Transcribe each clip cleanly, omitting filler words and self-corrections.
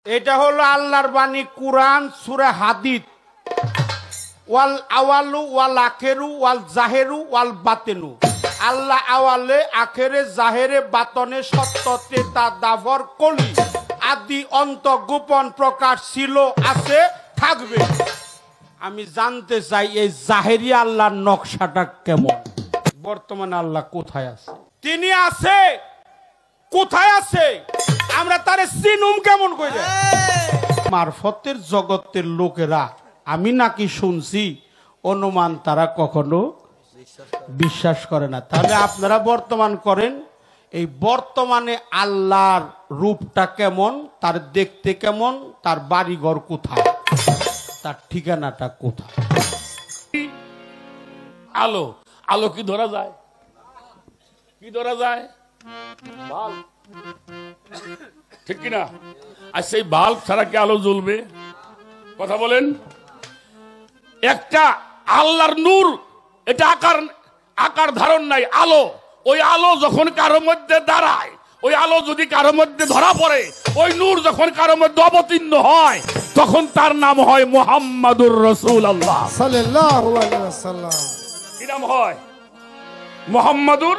এটা হলো আল্লাহর বাণী কুরআন সূরা হাদিদ। ওয়াল আওয়ালু ওয়াল আখিরু ওয়াল জাহেরু ওয়াল বাতিনু। আল্লাহ আওয়ালে আখেরে জাহেরে বাতনে সত্যতে তা দাভর কলি আদি অন্ত গোপন প্রকাশ ছিল আছে থাকবে। আমি জানতে চাই এই জাহেরি আল্লাহর নকশাটা কেমন, বর্তমানে আল্লাহ কোথায় আছে? তিনি আছে কোথায় আছে, আমরা তারে চিনুম কেমন করে? মারফতের জগতের লোকেরা আমি নাকি শুনছি অনুমান তারা কখনো বিশ্বাস করে না। তাহলে আপনারা বর্তমান করেন এই বর্তমানে আল্লাহর রূপটা কেমন, তার দেখতে কেমন, তার বাড়িঘর কোথায়, তার ঠিকানাটা কোথায়? আলো আলো কি ধরা যায়? কি ধরা যায়? বাল্ব, ঠিক কিনা? আর সেই বাল্ব ছাড়া কি আলো জ্বলবে? কথা বলেন। একটা আল্লাহর নূর, এটা আকার ধারণ নাই, আলো। ওই আলো যখন কারো মধ্যে দাঁড়ায়, ওই আলো যদি কারো মধ্যে ধরা পড়ে, ওই নূর যখন কারো মধ্যে অবতীর্ণ হয়, তখন তার নাম হয় মুহাম্মাদুর রাসূলুল্লাহ সাল্লাল্লাহু আলাইহি ওয়াসাল্লাম। কি নাম হয়? মুহাম্মাদুর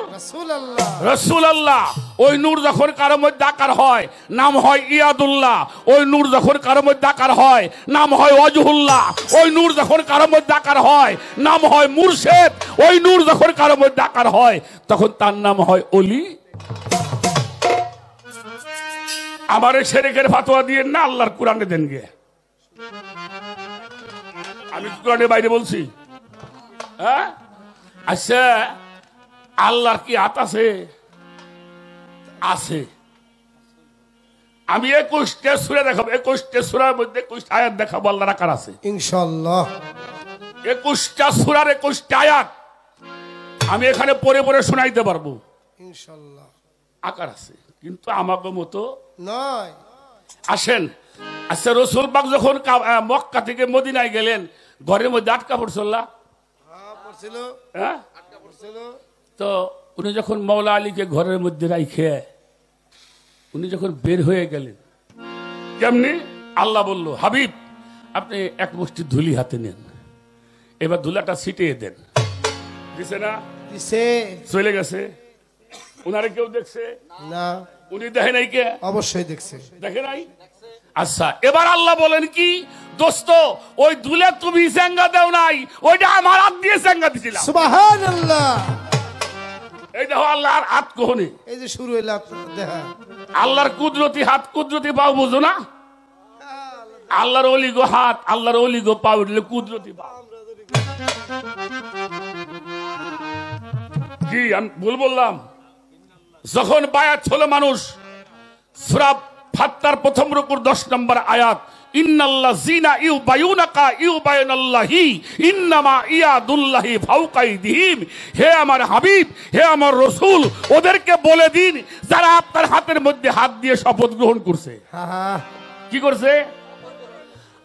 রাসূলুল্লাহ। ওই নূর যখন কারো মধ্যে আকার হয়, নাম হয় ইয়াদুল্লাহ। ওই নূর যখন কারো মধ্যে আকার হয়, নাম হয় ওয়াজহুল্লাহ। ওই নূর যখন কারো মধ্যে আকার হয়, নাম হয় মুর্শিদ। ওই নূর যখন কারো মধ্যে আকার হয়, তখন তার নাম হয় ওলি। আমারে শেরেকের ফতোয়া দিয়ে না, আল্লাহর কোরআনে দেন গে। আমি কোরআনের বাইরে বলছি? হ্যাঁ, আচ্ছা আল্লাহর কি হাত আছে? আছে। আমি 21টা সূরা দেখাবো, 21টা সূরার মধ্যে 21 আয়াত দেখাবো আল্লাহর আকার আছে ইনশাআল্লাহ। 21টা সূরার 21টা আয়াত আমি এখানে পড়ে পড়ে শোনাইতে পারবো ইনশাআল্লাহ। আকার আছে, কিন্তু আমাকে মতো নয়। আসেন। আচ্ছা, রাসূল পাক যখন মক্কা থেকে মদিনায় গেলেন, ঘরের মধ্যে আটকা পড়ছিল না? পড়ছিল। হ্যাঁ, আটকা পড়ছিল। তো উনি যখন মওলা আলীকে ঘরের মধ্যে রাইখে উনি যখন বের হয়ে গেলেন, কেমনি? আল্লাহ বলল, হাবিব আপনি এক মুষ্টি ধুলি হাতে নেন, এবার ধুলাটা ছিটিয়ে দেন। দিছে না? দিছে। চলে গেছে। উনারে কেউ দেখছে না। উনি দেখে নাই? কে? অবশ্যই দেখছে। দেখে নাই? আচ্ছা, এবার আল্লাহ বলেন কি, দোস্ত ওই ধুলে তুমি চেঙ্গা দেও নাই, ওইটা আমার হাত দিয়ে চেঙ্গা দিছিলাম। সুবহানাল্লাহ। এই দেখো আল্লাহর হাত কোহনে, এই যে শুরু হইল দেখা। আল্লাহর কুদরতি হাত, কুদরতি পাও, বুঝো না? আল্লাহর ওলি গো হাত, আল্লাহর ওলি গো পাও, দিলে কুদরতি পাও। জি, আমি ভুল বললাম? যখন বায়াত হলো মানুষ, সূরা ফাত্তার প্রথম রুকুর 10 নম্বর আয়াত, ইন্নাল্লাযীনা ইউবায়ুনাকা ইউবায়ুনাল্লাহি ইন্নামা ইয়াদুল্লাহি ফাওকা আইদিহিম। হে আমার হাবিব, হে আমার রাসূল, ওদেরকে বলে দিন যারা আপনার হাতের মধ্যে হাত দিয়ে শপথ গ্রহণ করছে। কি করছে?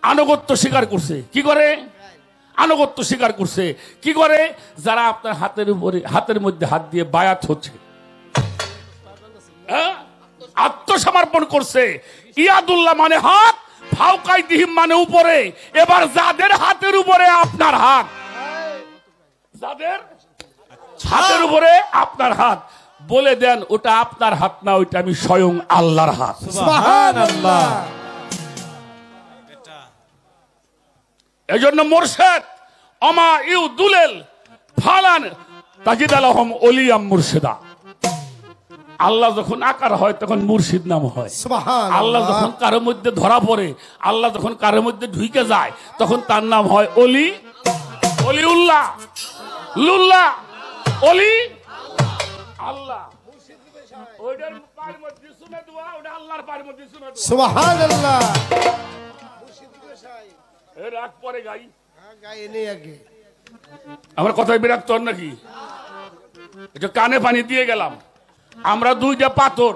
আনুগত্য স্বীকার করছে। কি করে? আনুগত্য স্বীকার করছে। কি করে? যারা আপনার হাতের উপরে, হাতের মধ্যে হাত দিয়ে বায়াত হচ্ছে, আত্মসমর্পণ করছে। ইয়াদুল্লাহ মানে হাত, ফাওকাই দিহিম মানে উপরে। এবার যাদের হাতের উপরে আপনার হাত, যাদের হাতের উপরে আপনার হাত, বলে দেন ওটা আপনার হাত না, ওইটা আমি স্বয়ং আল্লাহর হাত। সুবহানাল্লাহ। এজন্য মুরশিদ আমা ইউদুলেল ফালান তাজিদ আলহম ওলিয়াম মুর্শিদা। আল্লাহ যখন আকার হয় তখন মুর্শিদ নাম হয়। আল্লাহ যখন কারোর মধ্যে ধরা পড়ে, আল্লাহ যখন কারোর মধ্যে ঢুকে যায়, তখন তার নাম হয় অলি, অলিউল্লাহ, লুল্লাহ, অলি আল্লাহ। ওইটার পায়ের মধ্যে শুনে দোয়া, ওটা আল্লাহর পায়ের মধ্যে শুনে দোয়া। সুবহানাল্লাহ। এর রাগ পরে গাই, গায়ে নেই আগে। আমার কথায় বিরক্ত হন নাকি? এটা কানে পানি দিয়ে গেলাম। আমরা দুইটা পাথর,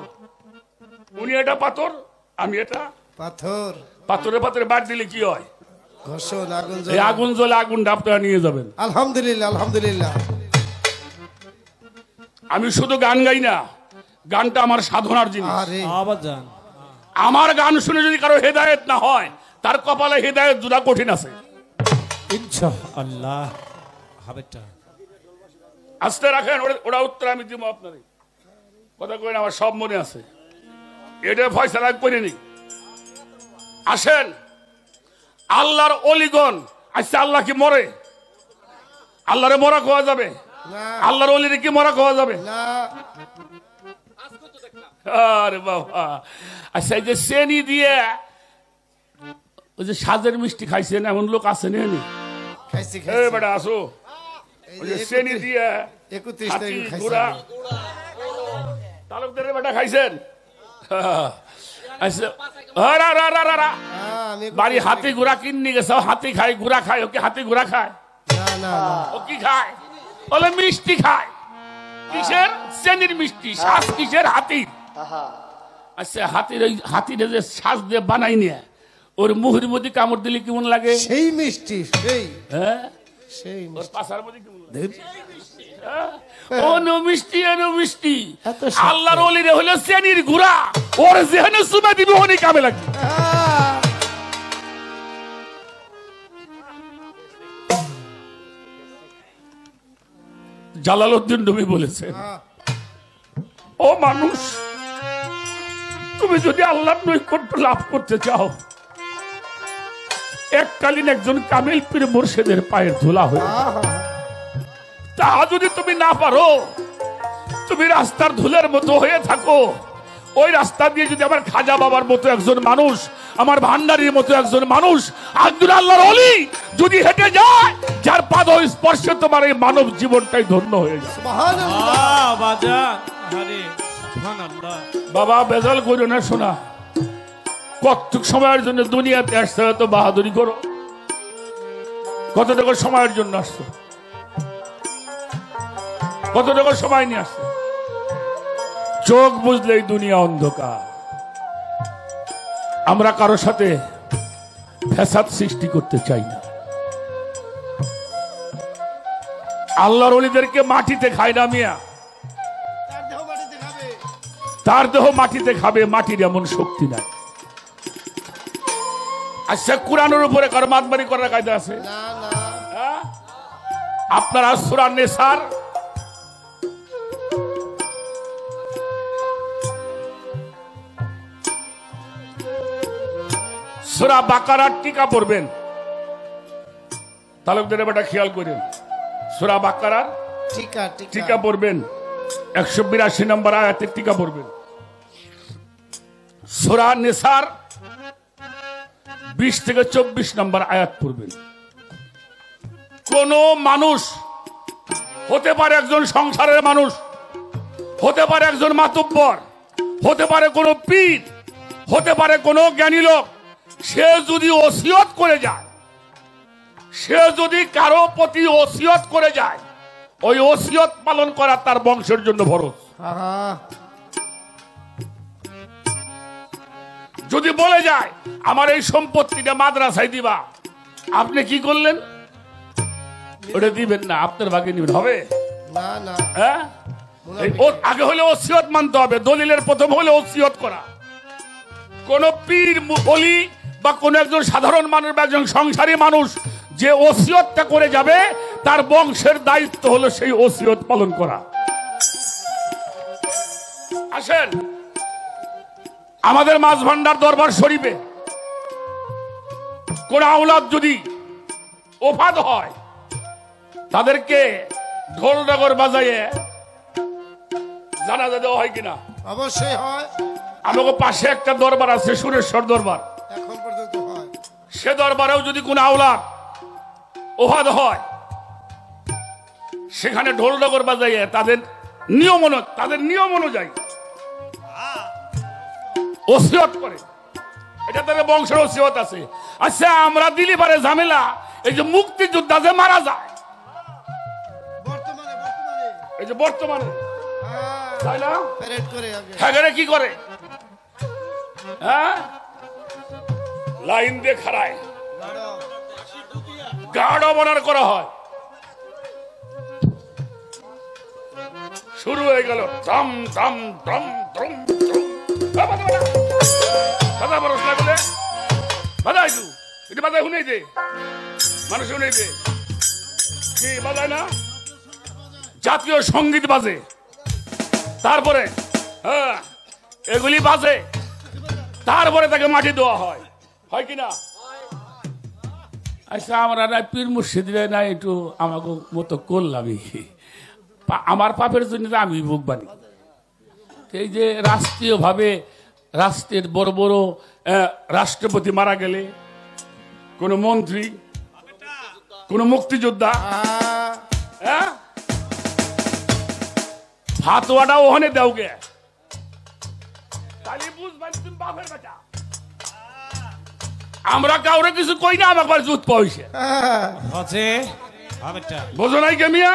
উনি এটা পাথর, আমি এটা পাথর। পাথরে পাথরে বাদ দিলে কি হয়? ঘর্ষণ, আগুন এই আগুন জ্বলে, আগুনটা আপনারা নিয়ে যাবেন। আলহামদুলিল্লাহ, আলহামদুলিল্লাহ। আমি শুধু গান গাই না, গানটা আমার সাধনার জিনিস। আরে আমার গান শুনে যদি কারো হেদায়েত না হয়, তার কপালে হেদায়েত জুড়া কঠিন আছে। ইনশাআল্লাহ হাবেটা আস্তে রাখেন, ওটা উত্তর আমি দিব আপনার কথা কই না, আমার সব মনে আছে, এটা ফয়সালা করে নি। আসেন, আল্লাহর অলিগণ, আচ্ছা আল্লাহ কি মরে? আল্লাহরে মরা খাওয়া যাবে? আল্লাহর অলিরে কি মরা খাওয়া যাবে? আরে বাবা, আচ্ছা এই যে চেনি দিয়ে ওই যে সাজের মিষ্টি খাইছেন এমন লোক আছে না? খাইছি এই বেটা আসো, ওই যে চেনি দিয়ে 31 হাতি তারিখ খাইছি ঘোড়া তালুকদারের বেটা খাইছেন? আচ্ছা আমি বাড়ি হাতি ঘোড়া কিনে গেছে, হাতি খায় ঘোড়া খায়, ওকে হাতি ঘোড়া খায়? না না ও কি খায়? বলে মিষ্টি খায়। কিসের? চেনির মিষ্টি। শ্বাস কিসের? হাতির। আচ্ছা হাতির ওই হাতির যে শ্বাস দিয়ে বানাই নিয়ে ওর মুহুর মধ্যে কামড় দিলে কেমন লাগে? সেই মিষ্টি, সেই হ্যাঁ, সেই ওর পাশার মধ্যে কেমন লাগে? মিষ্টি। অনু মিষ্টি, অনু মিষ্টি। এত সত্য। আল্লাহর ওলিরে হলো চেনির গুড়া, ওর যেখানে সুমা দিবে ওখানে কামে লাগবে। জালালউদ্দিন রুমি বলেছে, ও মানুষ, তুমি যদি আল্লাহর নৈকট্য লাভ করতে চাও, এককালীন একজন কামিল পীর মুর্শিদের পায়ের ধুলা হয়ে তা যদি তুমি না পারো, তুমি রাস্তার ধুলের মতো হয়ে থাকো। ওই রাস্তা দিয়ে যদি আমার খাজা বাবার মতো একজন মানুষ, আমার ভান্ডারির মতো একজন মানুষ, একজন আল্লাহর ওলি যদি হেঁটে যায়, যার পাদ স্পর্শে তোমার এই মানব জীবনটাই ধন্য হয়ে যায়। আল্লাহ বাজান, আরে সুবহানাল্লাহ। বাবা বেজাল করো না, শোনা, কতটুক সময়ের জন্য দুনিয়াতে আসতে হয় তো বাহাদুরি করো। কতটুকু সময়ের জন্য আসছো? কতটুকু সময় নিয়ে আসছো? চোখ বুঝলেই দুনিয়া অন্ধকার। আমরা কারো সাথে ফ্যাসাদ সৃষ্টি করতে চাই না। আল্লাহর ওলিদেরকে মাটিতে খায় না মিয়া, তার দেহ মাটিতে খাবে, মাটির এমন শক্তি নাই। আচ্ছা কোরআনের উপরে কারো মাতবাড়ি করার কায়দা আছে? না না হ্যাঁ? আপনারা সূরা নিসার সূরা বাকারার টিকা পড়বেন, তালুকদারের বেটা খেয়াল করেন, সূরা বাকারার টিকা টিকা পড়বেন, 182 নম্বর আয়াতের টিকা পড়বেন। সূরা নিসার 20 থেকে 24 নম্বর আয়াত পড়বেন। কোন মানুষ হতে পারে একজন সংসারের মানুষ, হতে পারে একজন মাতব্বর, হতে পারে কোন পীর, হতে পারে কোন জ্ঞানী লোক, সে যদি ওসিয়ত করে যায়, সে যদি কারো প্রতি ওসিয়ত করে যায়, ওই ওসিয়ত পালন করা তার বংশের জন্য ফরজ। যদি বলে যায় আমার এই সম্পত্তিটা মাদ্রাসায় দিবা, আপনি কি করলেন? ওটা দিবেন না, আপনার ভাগে নিবেন, হবে না না হ্যাঁ? আগে হলে ওসিয়ত মানতে হবে, দলিলের প্রথম হলে ওসিয়ত করা। কোন পীর ওলি বা কোন একজন সাধারণ মানুষ বা একজন সংসারী মানুষ যে ওসিয়তটা করে যাবে, তার বংশের দায়িত্ব হলো সেই ওসিয়ত পালন করা। আসেন, আমাদের মাছ ভান্ডার দরবার শরীফে কোন আওলাদ যদি ওফাত হয়, তাদেরকে ঢোল নগর বাজাইয়ে জানাজা দেওয়া হয় কিনা? অবশ্যই হয়। আমাকে পাশে একটা দরবার আছে, সুরেশ্বর দরবার, এখন পর্যন্ত হয়। সে দরবারেও যদি কোন আওলাদ ওফাত হয়, সেখানে ঢোল নগর বাজাইয়ে তাদের নিয়ম অনুযায়ী ওসিয়ত করে। এটা তাদের বংশের ওসিয়ত আছে। আচ্ছা আমরা দিলি পারে ঝামেলা, এই যে মুক্তিযোদ্ধা যে মারা যায়, এই যে বর্তমানে তাই না, প্যারেড করে আগে হ্যাঁ কি করে? হ্যাঁ, লাইন দিয়ে খাড়ায় গার্ড অবনার করা হয়। শুরু হয়ে গেল, দম দম দম দম দম। বাজা বরস না বলে বাজাই তু এটা বাজাই শুনেই দে মানুষ শুনেই দে কি বাজায় না জাতীয় সঙ্গীত বাজে তারপরে হ্যাঁ এগুলি বাজে তারপরে তাকে মাটি দেওয়া হয় হয় কিনা আচ্ছা আমরা না পীর মুর্শিদরা না একটু আমাকে মতো করলামই আমার পাপের জন্য আমি বুক বানি এই যে রাষ্ট্রীয়ভাবে রাষ্ট্রের বড় বড় রাষ্ট্রপতি মারা গেলে কোন মন্ত্রী কোন মুক্তিযোদ্ধা হ্যাঁ ফাতোয়াটা ওখানে দেও গে তাহলে বুঝবেন তুমি বাপের বেটা আমরা কাউরে কিছু কই না আমার জুত পয়সা হচ্ছে হাবেটা বোঝো নাই কে মিয়া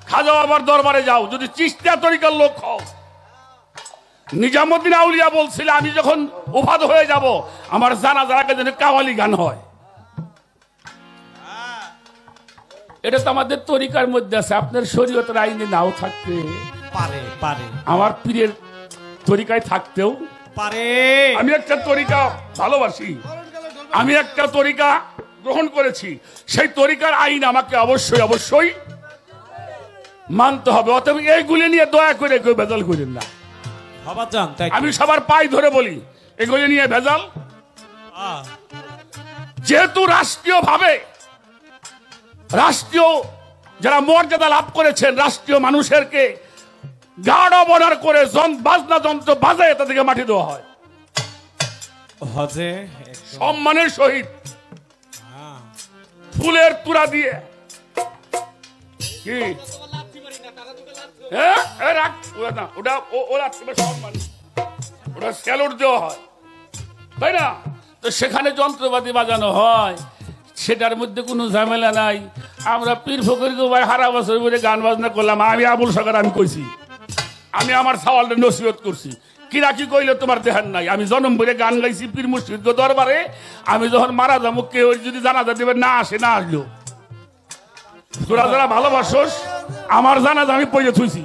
খাজাও আবার দরবারে যাও যদি চিস্তিয়া তরিকার লোক হও নিজামুদ্দিন আউলিয়া বলছিল আমি যখন উফাদ হয়ে যাব আমার জানাজাকে যেন কাওয়ালি গান হয় এটা তো আমাদের তরিকার মধ্যে আছে আপনার শরীয়তের আইনে নাও থাকতে পারে পারে আমার পীরের তরিকায় থাকতেও পারে আমি একটা তরিকা ভালোবাসি আমি একটা তরিকা গ্রহণ করেছি সেই তরিকার আইন আমাকে অবশ্যই অবশ্যই মানতে হবে অতএব এইগুলি নিয়ে দয়া করে কেউ ভেজাল করেন না বাবা জান তাই আমি সবার পায়ে ধরে বলি এগুলি নিয়ে ভেজাল যেহেতু রাষ্ট্রীয়ভাবে রাষ্ট্রীয় যারা মর্যাদা লাভ করেছেন রাষ্ট্রীয় মানুষেরকে গার্ড অব অনার করে বাজনা যন্ত্র বাজায় তাদেরকে মাটি দেওয়া হয় হজে সম্মানের সহিত ফুলের তুরা দিয়ে কি ওটা স্যালুট দেওয়া হয় তাই না তো সেখানে যন্ত্রপাতি বাজানো হয় সেটার মধ্যে কোনো ঝামেলা নাই আমরা পীর ফকির ভাই হারা বছর ধরে গান বাজনা করলাম আমি আবুল সরকার আমি কইছি আমি আমার সওয়ালটা নসিহত করছি কিরা কি কইলে তোমার দেহার নাই আমি জন্ম ভরে গান গাইছি পীর মুর্শিদ দরবারে আমি যখন মারা যাবো কেউ যদি জানাজা দেবে না আসে না আসলো তোরা যারা ভালোবাসোস আমার জানাজা আমি পড়ে থুইছি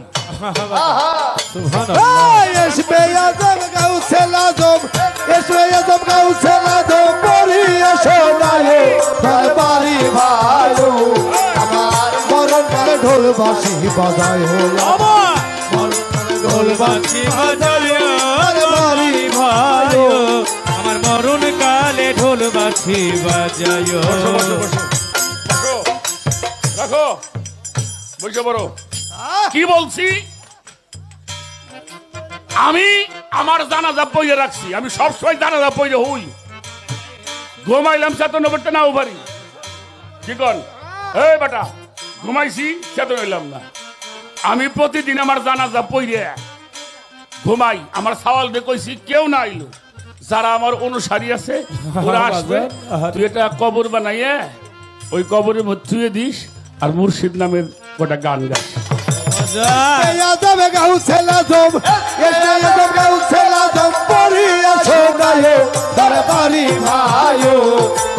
ঢোল বাসি বাজায় ঢোল বাঁশি বাজায় বাড়ি ভাই আমার মরণ কালে ঢোল বাঁশি বাজায় রাখো বসে বড় কি বলছি আমি আমার জানাজা পইরে রাখছি আমি সবসময় জানাজা পইরে হই ঘুমাইলাম 97টা নাও পারি কি কন এই বেটা ঘুমাইছি চেতন হইলাম না আমি প্রতিদিন আমার জানাজা পইরে ঘুমাই আমার সওয়াল দিয়ে কইছি কেউ না আইলো যারা আমার অনুসারী আছে ওরা আসবে তুই এটা কবর বানাইয়ে ওই কবরের মধ্যে থুয়ে দিস আর মুর্শিদ নামের গোটা গান গাছ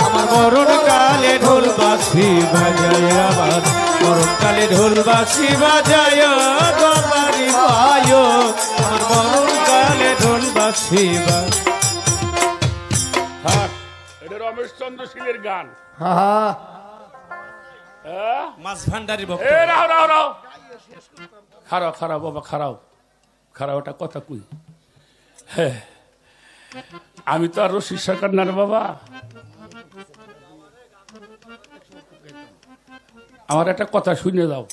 আমার মরণ কালে ঢোল বাঁশি বাজায় আবার মরণ কালে ঢোল বাঁশি বাজায় বাড়ি ভাই আমার মরণ কালে ঢোল বাঁশি এটা রমেশ চন্দ্র শীলের গান মাছ ভান্ডারি খারাপ খারাপ বাবা খারাপ খারাপ ওটা কথা কই হ্যাঁ আমি তো আর রশিদ সরকার না রে বাবা আমার একটা কথা শুনে দাও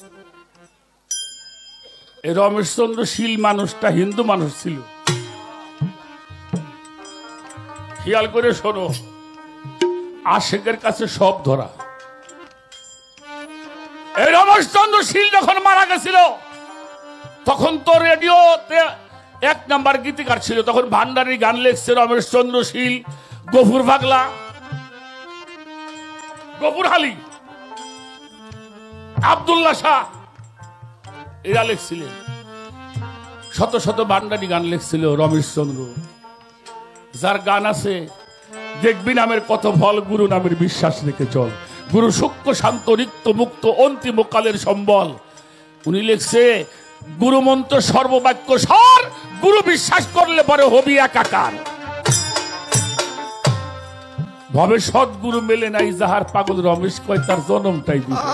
এই রমেশচন্দ্র শীল মানুষটা হিন্দু মানুষ ছিল খেয়াল করে শোনো আশেকের কাছে সব ধরা এই রমেশচন্দ্র শীল যখন মারা গেছিল তখন তো রেডিওতে 1 নাম্বার গীতিকার ছিল তখন ভান্ডারী গান লেখছে রমেশচন্দ্র শীল গফুর পাগলা গফুর হালি আব্দুল্লাহ শাহ এরা লিখছিলেন শত শত ভান্ডারী গান লিখছিল রমেশচন্দ্র যার গান আছে দেখবি নামের কত ফল গুরু নামের বিশ্বাস রেখে চল গুরু সূক্ষ্ম শান্ত রিক্ত মুক্ত অন্তিম কালের সম্বল উনি লিখছে গুরু মন্ত্র সর্ববাক্য সার গুরু বিশ্বাস করলে পরে হবি একাকার ভাবে সদ্গুরু মেলে নাই, যাহার পাগল রমেশ কয় তার জন্মটাই দিবে।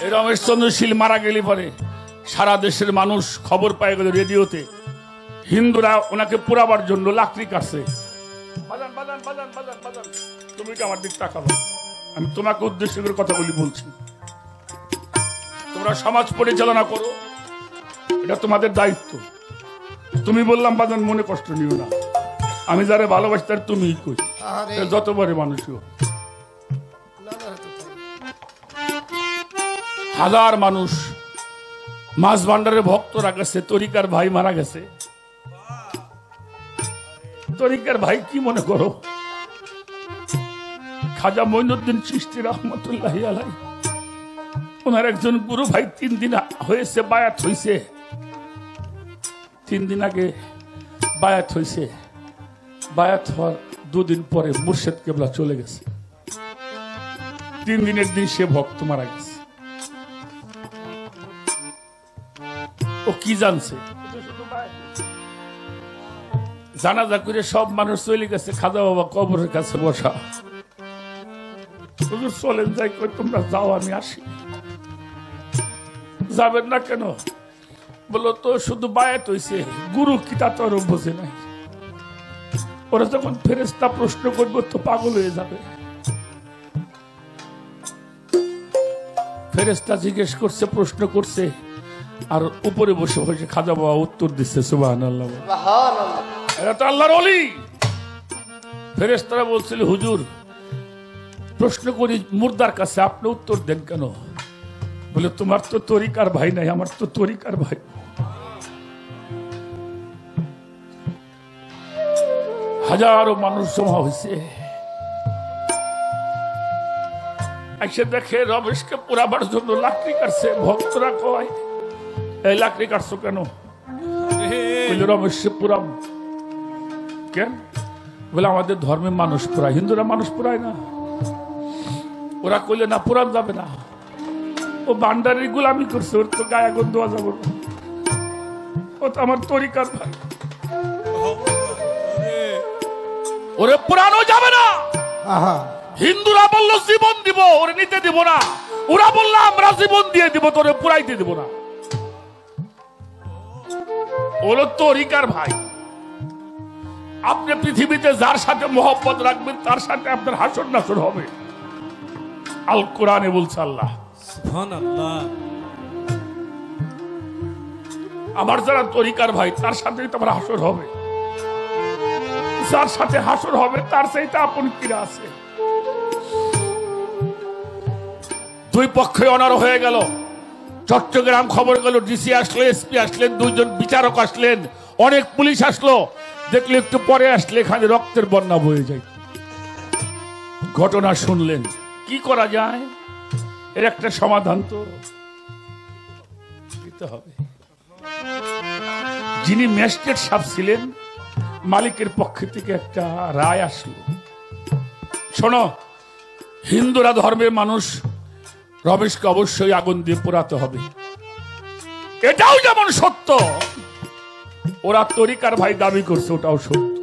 এই রমেশ চন্দ্রশীল মারা গেলে পরে সারা দেশের মানুষ খবর পায় গেল রেডিওতে, হিন্দুরা ওনাকে পুরাবার জন্য লাকড়ি কাটছে। বাজান বাজান বাজান বাজান বাজান, তুমি কি আমার দিক তাকাবো? আমি তোমাকে উদ্দেশ্য করে কথাগুলি বলছি। তোমরা সমাজ পরিচালনা করো, এটা তোমাদের দায়িত্ব। তুমি বললাম বাজান মনে কষ্ট নিও না, আমি যারা ভালোবাসি তার তুমিই কই, যতবারে মানুষই হোক। হাজার মানুষ মাছ ভান্ডারের ভক্তরা গেছে, তরিকার ভাই মারা গেছে। তরিকার ভাই কি মনে করো? খাজা মঈনুদ্দিন চিশতি রহমতুল্লাহ আলাইহি, ওনার একজন গুরু ভাই 3 দিন হয়েছে বায়াত হয়েছে, 3 দিন আগে বায়াত হয়েছে। বায়াত হওয়ার 2 দিন পরে মুর্শেদ কেবলা চলে গেছে। 3 দিনের দিন সে ভক্ত মারা গেছে। ও কি জানছে? জানাজা করে সব মানুষ চলে গেছে, খাজা বাবা কবরের কাছে বসা। হুজুর চলেন যাই, কই তোমরা যাও আমি আসি। যাবেন না কেন? বললো তো শুধু বায়াত হইছে, গুরু কি তা তো আরো বোঝে নাই। ওরা যখন ফেরেশতা প্রশ্ন করবো তো পাগল হয়ে যাবে। ফেরেশতা জিজ্ঞেস করছে, প্রশ্ন করছে, আর উপরে বসে বসে খাজা বাবা উত্তর দিচ্ছে সুবহানাল্লাহ। এটা তো আল্লাহর ওলি। ফেরেশতারা বলছিল হুজুর প্রশ্ন করি মুর্দার কাছে, আপনি উত্তর দেন কেন? বলে তোমার তো তরিকার ভাই নাই, আমার তো তরিকার ভাই। হাজারো মানুষ জমা হয়েছে, এসে দেখে রমেশকে পুরাবার জন্য লাকড়ি কাটছে। ভক্তরা কয় এই লাকড়ি কাটছো কেন? রমেশ পুরাম কেন? বলে আমাদের ধর্মে মানুষ পুরায়, হিন্দুরা মানুষ পুরায় না। ওরা কইলে না পুরান যাবে না, ও বান্ডারি গুলামি করছে, ওর তো গায়ে আগুন দেওয়া যাবে না, ও তো আমার তরিকার ভাই, ওরে পুরানো যাবে না। হিন্দুরা বললো জীবন দিব, ওরে নিতে দিব না। ওরা বললো আমরা জীবন দিয়ে দিব, তোরে পুরাইতে দিব না। ওর তরিকার ভাই। আপনি পৃথিবীতে যার সাথে মোহব্বত রাখবেন তার সাথে আপনার হাসর নাসর হবে। আল কোরআনে বলছে আল্লাহ, আমার যারা তরিকার ভাই তার সাথে তোমার হাসর হবে। যার সাথে হাসর হবে তার চাইতে আপন কিরা আছে। দুই পক্ষে অনার হয়ে গেল। চট্টগ্রাম খবর গেল, ডিসি আসলো, এসপি আসলেন, 2 জন বিচারক আসলেন, অনেক পুলিশ আসলো। দেখলে একটু পরে আসলে এখানে রক্তের বন্যা বয়ে যায়। ঘটনা শুনলেন, কি করা যায়? এর একটা সমাধান তো দিতে হবে। যিনি ম্যাজিস্ট্রেট সাহেব ছিলেন, মালিকের পক্ষ থেকে একটা রায় আসলো, শোনো হিন্দুরা ধর্মের মানুষ, রমেশকে অবশ্যই আগুন দিয়ে পোড়াতে হবে। এটাও যেমন সত্য, ওরা তরিকার ভাই দাবি করছে ওটাও সত্য।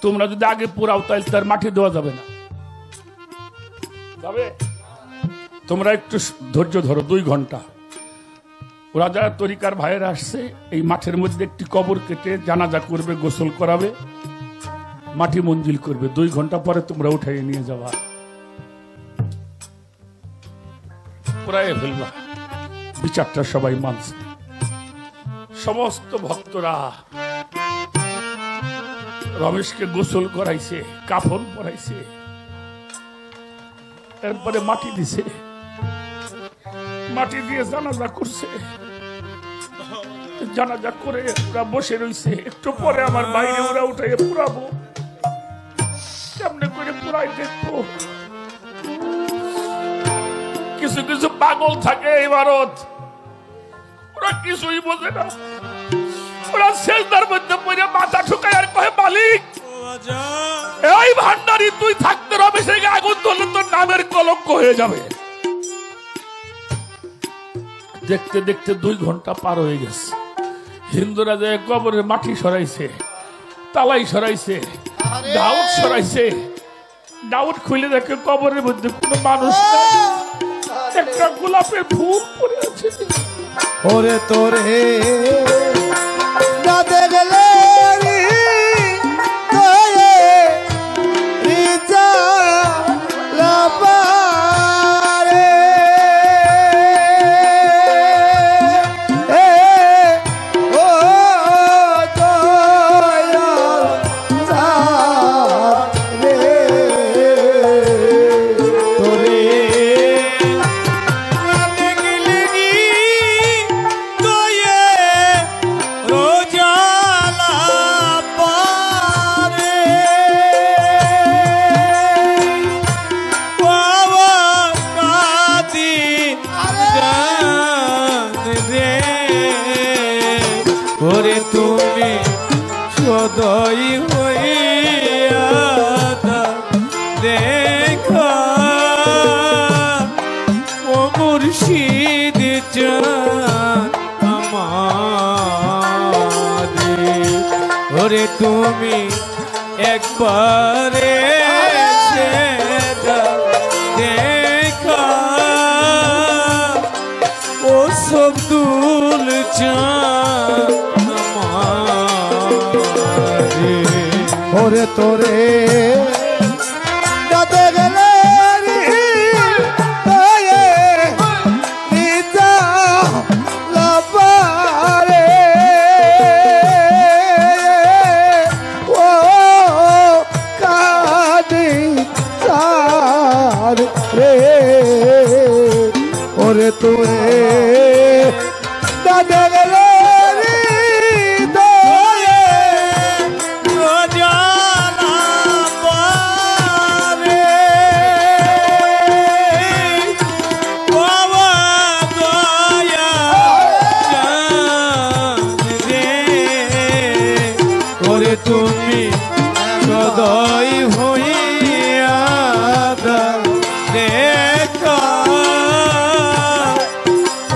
তোমরা যদি আগে পোড়াও তাহলে তার মাটি দেওয়া যাবে না। যাবে? তোমরা একটু ধৈর্য ধরো, 2 ঘন্টা। ওরা যারা তরিকার ভাইয়েরা আসছে, এই মাঠের মধ্যে একটি কবর কেটে জানাজা করবে, গোসল করাবে, মাটি মঞ্জিল করবে। 2 ঘন্টা পরে তোমরা উঠাইয়ে নিয়ে যাবা, পুরাই ফেলবা। বিচারটা সবাই মানছে। সমস্ত ভক্তরা রমেশকে গোসল করাইছে, কাফন পরাইছে, এরপরে মাটি দিছে, মাটি দিয়ে জানাজা করছে। জানাজা করে ওরা বসে রয়েছে। একটু পরে আমার বাইরে ওরা উঠাইয়ে পুরাবো, কেমনে করে পুরাই দেখবো। কিছু কিছু পাগল থাকে এই ভারত, ওরা কিছুই বোঝে না। ওরা সেজদার মধ্যে পড়ে মাথা ঠুকায় আর কহে মালিক এই ভান্ডারি তুই থাকতে রবে, সে আগুন ধরলে তোর নামের কলঙ্ক হয়ে যাবে। দেখতে দেখতে 2 ঘন্টা পার হয়ে গেছে। হিন্দুরা যে কবরের মাটি সরাইছে, তালাই সরাইছে, ডাউট সরাইছে। ডাউট খুলে দেখে কবরের মধ্যে কোনো মানুষ নেই, একটা গোলাপের ফুল পড়ে আছে। ওরে তোরে না দেখলে ওরে তুমি সদয় হইয়া দেখা ও মুর্শিদ আমাদের। ওরে তুমি একবারে দেখা ও সবদুল ওরে তোরে না দেখলে ওরে তোরে না দেখলে তুমি সদয় হইয়া দেখা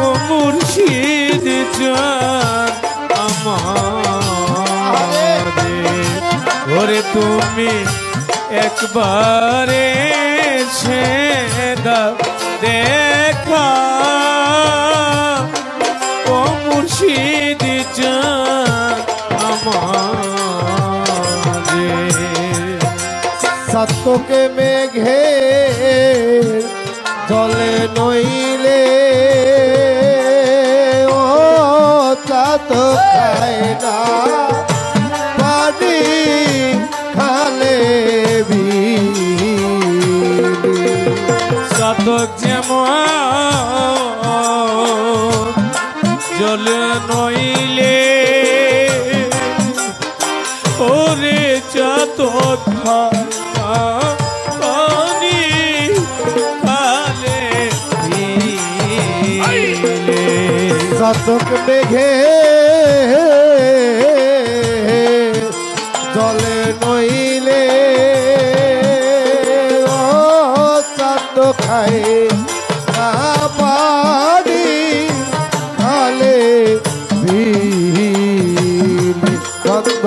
ও মুর্শিদ আমাদের। ওরে তুমি একবারে সে দেখা ও মুর্শিদ সাতকে মেঘে জলে নইলে ও চাত খায় না পানি খালে সাতক যেমন জলে নইলে ওরে চাতক পানি খালে সাতক মেঘে জলে নইলে ও চাত খায় না পানি খালে বন্ধ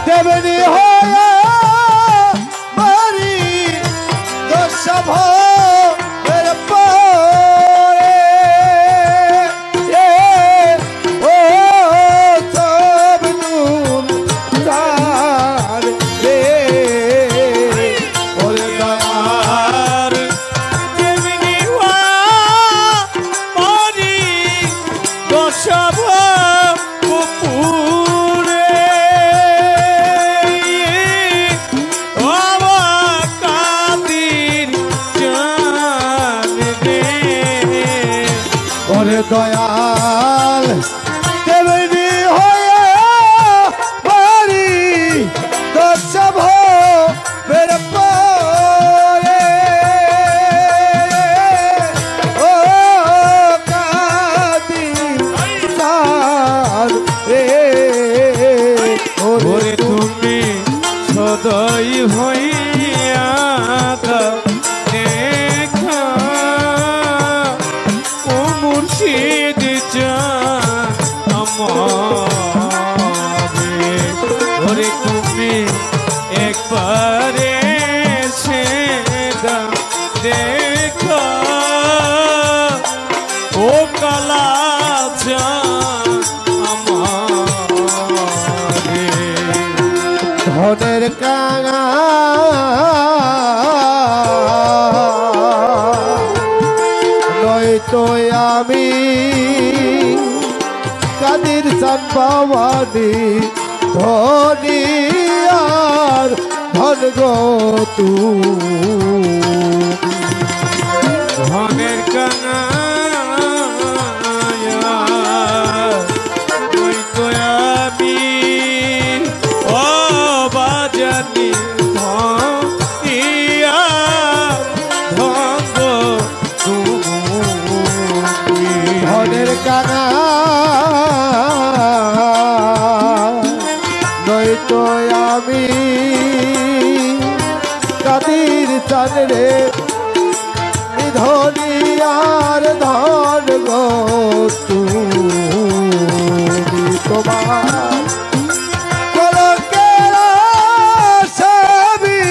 তেমনি হয়ে মারি দশভ দয়াল তেমনি হয়ে বাড়ি দশভ বের পরে ও কাদি চার রে ওরে তুমি সদয় হইয়া দেখা ও মুর্শিদ একবারে সে দেখো ও কালা ধনের কাঙা নয়তো আমি কাদির চান বাবানি ধনী আর ধন গো ধনের কাঙা কাঙা নয়তো আমি কাদির চান রে ধনী আর ধন গো তুমি তোমার কলঙ্কের ছবি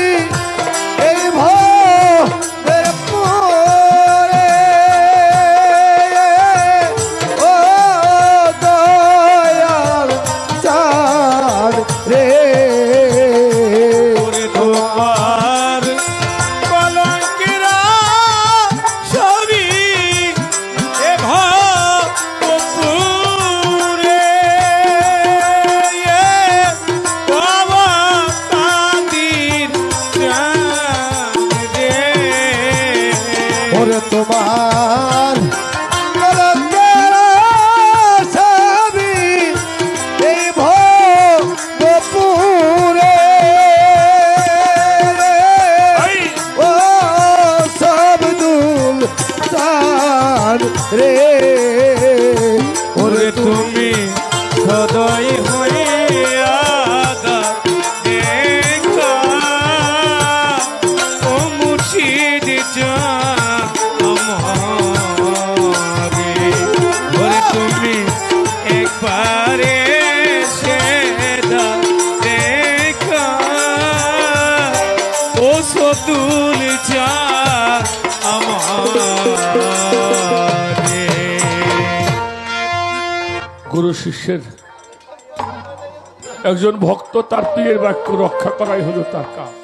এই ভোরের পরে ও দয়াল চাঁদ রে তোমার কলঙ্কের ছবি এ ভোরে বাবা কাদির চাঁদ রে ওরে তোমার কলঙ্কের ছবি এই ভোরে ও সবদুল চাঁদ রে ওরে তুমি সদয় হইয়া দেখা ও মুর্শিদ আমারে ওরে তুমি একবারে সেদা দেখা ও সতুল চা আমারে গুরু শিষ্যের একজন ভক্ত তার পীরের বাক্য রক্ষা করাই হলো তার কাজ।